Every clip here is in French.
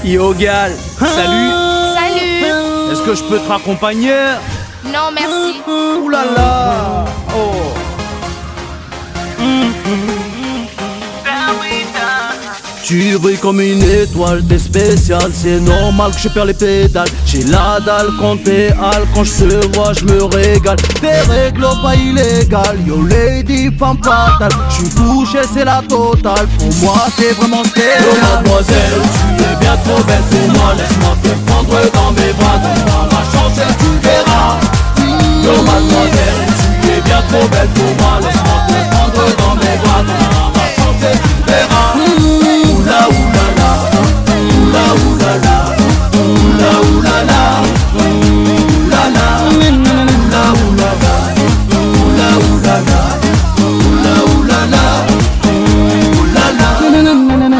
Yo gal, salut. Salut. Est-ce que je peux te raccompagner? Non merci. Ouh là là. Oh. Tu brilles comme une étoile, t'es spécial, c'est normal que je perds les pédales. J'ai la dalle quand t'es hal, quand je te vois je me régale. Tes règles pas illégales, yo lady femme fatale. J'suis touché c'est la totale, pour moi t'es vraiment spécial. Yo mademoiselle, tu es bien trop belle pour moi. Laisse-moi te prendre dans mes bras, donne-moi la chance et tu verras. Yo mademoiselle, tu es bien trop belle pour moi. Laisse-moi te prendre dans mes bras, donne-moi la chance et tu verras. Oula oulala, oula oulala, oula oulala, oulala, oula oulala, oula oulala, oula oulala.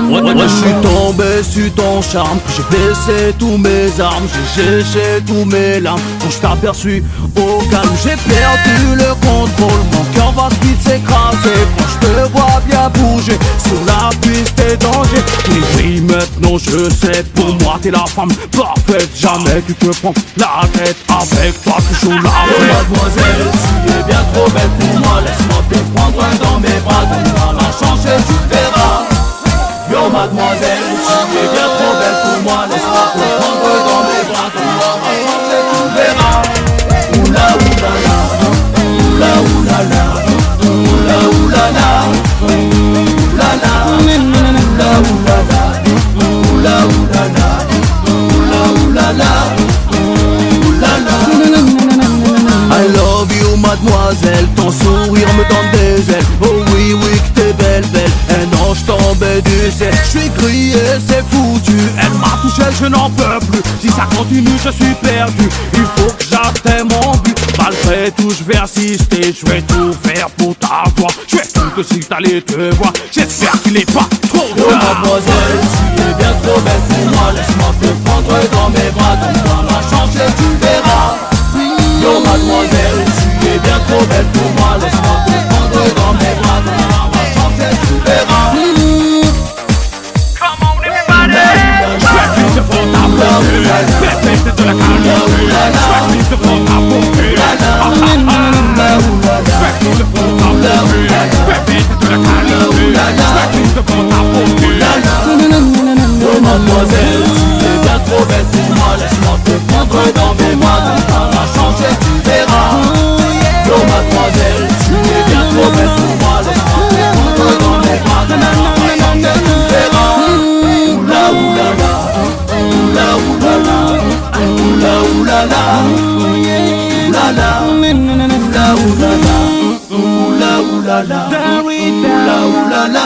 Moi je suis tombé sur ton charme, j'ai baissé tous mes armes, j'ai séché tous mes larmes. Quand je t'ai aperçu au calme, j'ai perdu le contrôle, mon cœur va vite s'écraser. Quand je te vois bien bouger, sur la piste t'es danger. Oui maintenant je sais, pour moi t'es la femme parfaite. Jamais tu peux prendre la tête, avec toi toujours la Oh paix. mademoiselle, tu es bien trop belle pour moi. Laisse-moi te prendre dans mes bras, donne-moi la chance et tu verras. Yo mademoiselle, tu es bien trop belle pour moi. Laisse-moi te prendre dans mes bras, donne-moi la chance et tu verras. Oula oulala, oula oulala, oula oulala, oulala, oula oulala, oula oulala, oula oulala, oulala. I love you mademoiselle, ton sourire me donne des ailes. Oh oui oui que t'es belle belle, un ange tombé du ciel. J'suis grillé, c'est foutu, elle m'a touché, je n'en peux plus. Si ça continue je suis perdu, il faut que j'atteigne mon but. Malgré tout je vais insister, je vais tout faire pour t'avoir. Je vais tout aussi t'aller te voir, j'espère qu'il est pas trop Yo tard. mademoiselle, tu es bien trop belle pour moi. Laisse-moi te prendre dans mes bras, donne-moi la chance et tu verras. Yo mademoiselle, tu es bien trop belle pour moi. Laisse-moi te prendre dans mes bras, donne-moi la chance et tu verras. Come on everybody, je vais pour ta beauté, pépite de la calme. Je vais pour ta beauté, je vais pour ta beauté, pépite de la calme. Je vais pour ta beauté. Yo mademoiselle, tu es bien trop belle pour moi. Laisse-moi te prendre dans mes bras, donne-moi la chance et tu verras. Yo mademoiselle, tu es bien trop belle pour moi. Laisse-moi te prendre dans mes bras, donne-moi la chance et tu verras. Oula oulala, oula oulala, oula oulala, oulala, oula oulala, oula oulala, oula oulala.